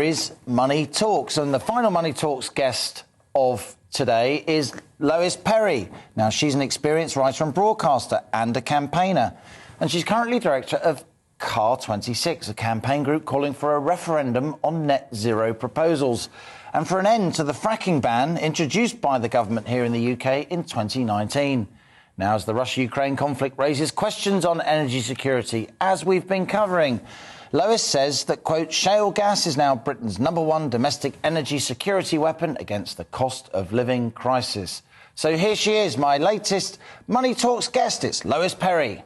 Is Money Talks, and the final Money Talks guest of today is Lois Perry. Now, she's an experienced writer and broadcaster and a campaigner, and she's currently director of CAR26, a campaign group calling for a referendum on net zero proposals and for an end to the fracking ban introduced by the government here in the UK in 2019. Now, as the Russia-Ukraine conflict raises questions on energy security, as we've been covering, Lois says that, quote, shale gas is now Britain's #1 domestic energy security weapon against the cost of living crisis. So here she is, my latest Money Talks guest. It's Lois Perry.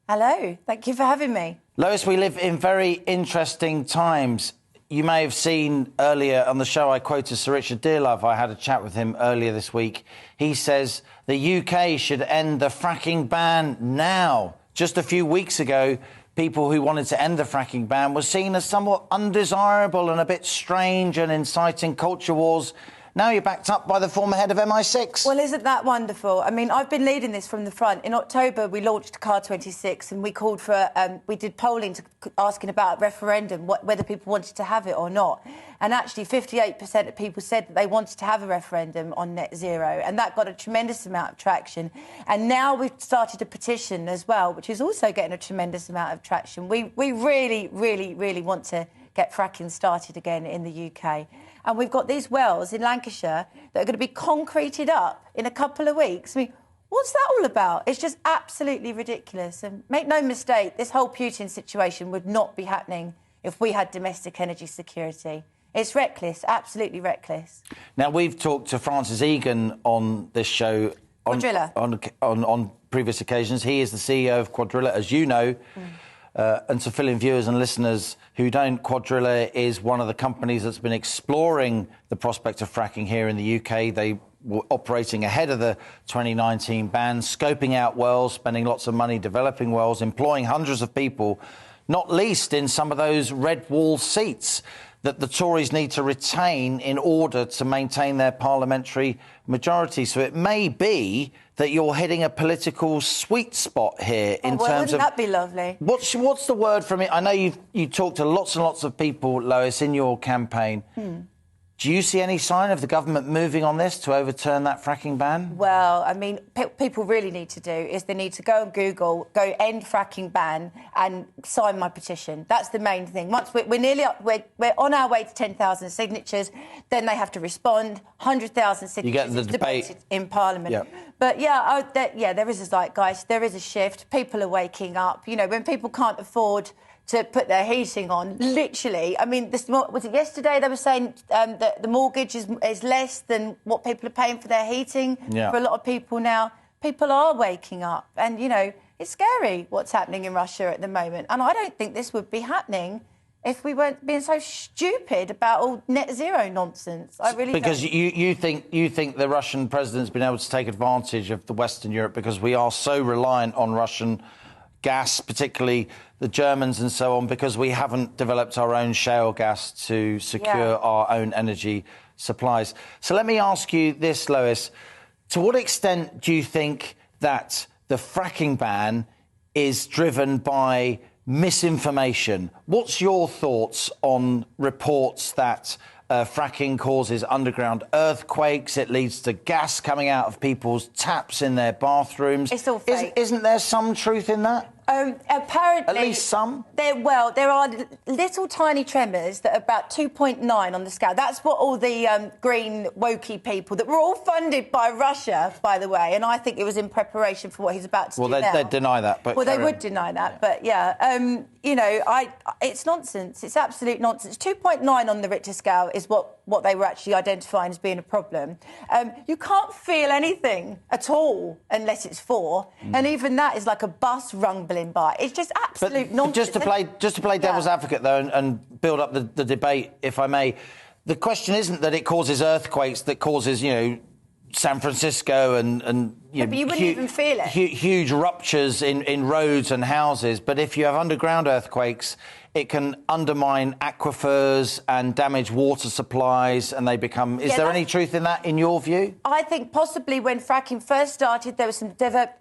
Hello, thank you for having me. Lois, we live in very interesting times. You may have seen earlier on the show I quoted Sir Richard Dearlove. I had a chat with him earlier this week. He says the UK should end the fracking ban now. Just a few weeks ago, people who wanted to end the fracking ban were seen as somewhat undesirable and a bit strange and inciting culture wars. Now you're backed up by the former head of MI6. Well, isn't that wonderful? I mean, I've been leading this from the front. In October, we launched CAR26 and we called for, we did polling asking about a referendum, whether people wanted to have it or not. And actually, 58% of people said that they wanted to have a referendum on net zero. And that got a tremendous amount of traction. And now we've started a petition as well, which is also getting a tremendous amount of traction. We really, really, really want to get fracking started again in the UK. And we've got these wells in Lancashire that are going to be concreted up in a couple of weeks. I mean, what's that all about? It's just absolutely ridiculous. And make no mistake, this whole Putin situation would not be happening if we had domestic energy security. It's reckless, absolutely reckless. Now, we've talked to Francis Egan on this show on previous occasions. He is the CEO of Quadrilla, as you know. And to fill in viewers and listeners who don't, Quadrilla is one of the companies that's been exploring the prospect of fracking here in the UK. They were operating ahead of the 2019 ban, scoping out wells, spending lots of money developing wells, employing hundreds of people, not least in some of those red wall seats that the Tories need to retain in order to maintain their parliamentary majority. So it may be that you're hitting a political sweet spot here in terms of... Wouldn't that be lovely? What's the word from it? I know you talked to lots and lots of people, Lois, in your campaign. Do you see any sign of the government moving on this to overturn that fracking ban? Well, I mean, people really need to do is they need to go on Google, go end fracking ban and sign my petition. That's the main thing. Once we're nearly up, we're on our way to 10,000 signatures, then they have to respond. 100,000 signatures you get the debated in Parliament. Yep. But there is a zeitgeist, there is a shift. People are waking up. You know, when people can't afford to put their heating on, literally. I mean, was it yesterday they were saying that the mortgage is less than what people are paying for their heating for a lot of people now. People are waking up and, you know, it's scary what's happening in Russia at the moment. And I don't think this would be happening if we weren't being so stupid about all net zero nonsense. I really because don't. you think the Russian president's been able to take advantage of the Western Europe because we are so reliant on Russian gas, particularly the Germans and so on, because we haven't developed our own shale gas to secure our own energy supplies. So let me ask you this, Lois. To what extent do you think that the fracking ban is driven by misinformation? What's your thoughts on reports that fracking causes underground earthquakes, it leads to gas coming out of people's taps in their bathrooms? It's all fake. Isn't there some truth in that? Apparently... At least some? There are little tiny tremors that are about 2.9 on the scale. That's what all the green wokey people that were all funded by Russia, by the way, and I think it was in preparation for what he's about to do now. Well, they'd deny that. But they would deny that, but you know, it's nonsense. It's absolute nonsense. 2.9 on the Richter scale is what they were actually identifying as being a problem. You can't feel anything at all unless it's 4, and even that is like a bus rumbling by. It's just absolute nonsense. Just to play devil's advocate, though, and build up the debate, if I may, the question isn't that it causes earthquakes that causes, you know, San Francisco and you know, but you wouldn't even feel it. Huge ruptures in roads and houses. But if you have underground earthquakes, it can undermine aquifers and damage water supplies, and they become... Is there any truth in that, in your view? I think possibly when fracking first started, there were some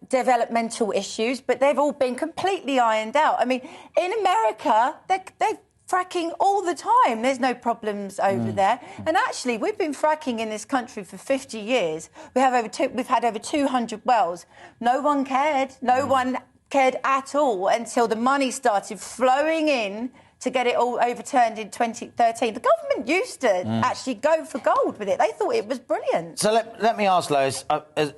developmental issues, but they've all been completely ironed out. I mean, in America, they're fracking all the time. There's no problems over there. And actually, we've been fracking in this country for 50 years. We've had over 200 wells. No one cared. No one cared at all until the money started flowing in to get it all overturned in 2013. The government used to actually go for gold with it. They thought it was brilliant. So let me ask, Lois,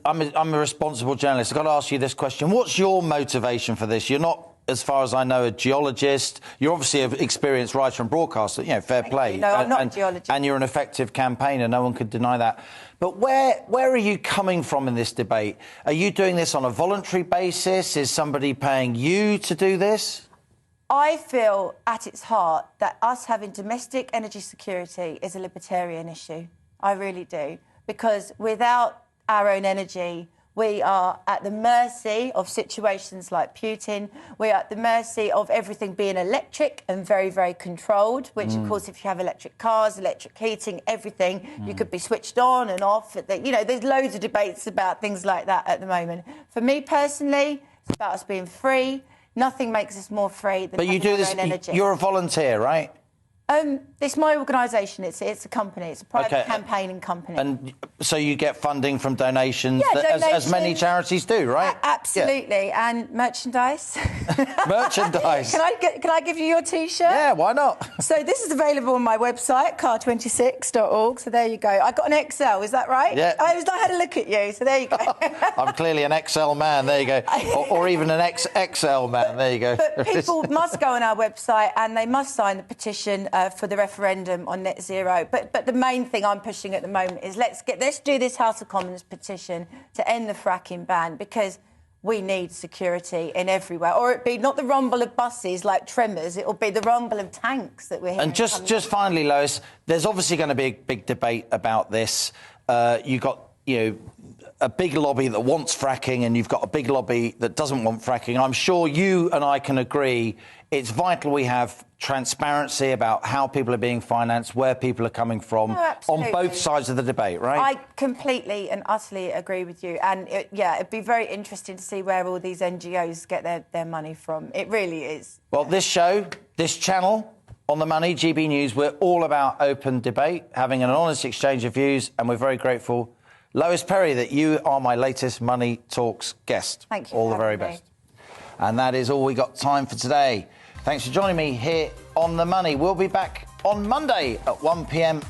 I'm a responsible journalist. I've got to ask you this question. What's your motivation for this? You're not, as far as I know, a geologist. You're obviously an experienced writer and broadcaster. You know, fair play. No, I'm not a geologist. And you're an effective campaigner. No one could deny that. But where are you coming from in this debate? Are you doing this on a voluntary basis? Is somebody paying you to do this? I feel at its heart that us having domestic energy security is a libertarian issue. I really do. Because without our own energy, we are at the mercy of situations like Putin. We are at the mercy of everything being electric and very, very controlled, which, of course, if you have electric cars, electric heating, everything, you could be switched on and off. You know, there's loads of debates about things like that at the moment. For me personally, it's about us being free. Nothing makes us more free than having our own energy. You're a volunteer, right? It's my organisation. It's a company. It's a private campaigning company. And so you get funding from donations, donations. As many charities do, right? Absolutely. Yeah. And merchandise. Merchandise. Can I give you your T-shirt? Yeah, why not? So this is available on my website, CAR26.org. So there you go. I got an XL, is that right? Yeah. I had a look at you, so there you go. I'm clearly an XL man, there you go. Or even an XXL man, there you go. But people must go on our website and they must sign the petition for the referendum on net zero. But the main thing I'm pushing at the moment is let's do this House of Commons petition to end the fracking ban, because we need security in everywhere. Or it be not the rumble of buses like Tremors, it'll be the rumble of tanks that we're hearing. And just finally, Lois, there's obviously going to be a big debate about this. You've got, a big lobby that wants fracking, and you've got a big lobby that doesn't want fracking. I'm sure you and I can agree it's vital we have transparency about how people are being financed, where people are coming from, on both sides of the debate, right? I completely and utterly agree with you. And, it'd be very interesting to see where all these NGOs get their money from. It really is. Well, this show, this channel, On the Money, GB News, we're all about open debate, having an honest exchange of views, and we're very grateful, Lois Perry, that you are my latest Money Talks guest. Thank you. All the very best. And that is all we got time for today. Thanks for joining me here on The Money. We'll be back on Monday at 1 p.m.